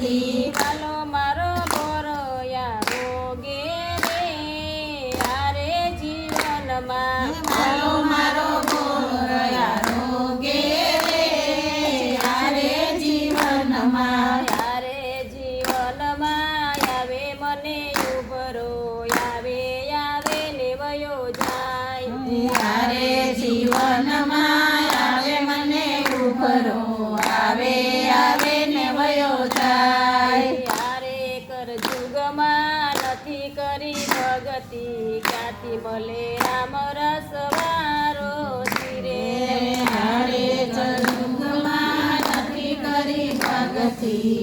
જતી વાલો મારો ભોરયા રોગે રે આરે જીવનમાં વાલો મારો ભોરયા રોગે રે આરે જીવનમાં યારે જીવનમાં આવે મને ઉભરો આવે આવે ને વયો જાય યારે જીવનમાં આવે મને ઉભરો આવે આવે ને વયો જાય યારે કર જુગમાં નથી કરી ભગતિ ક્યાંથી મળે રામ રસવારો ધીરે યારે જગમાં નથી કરી ભગતી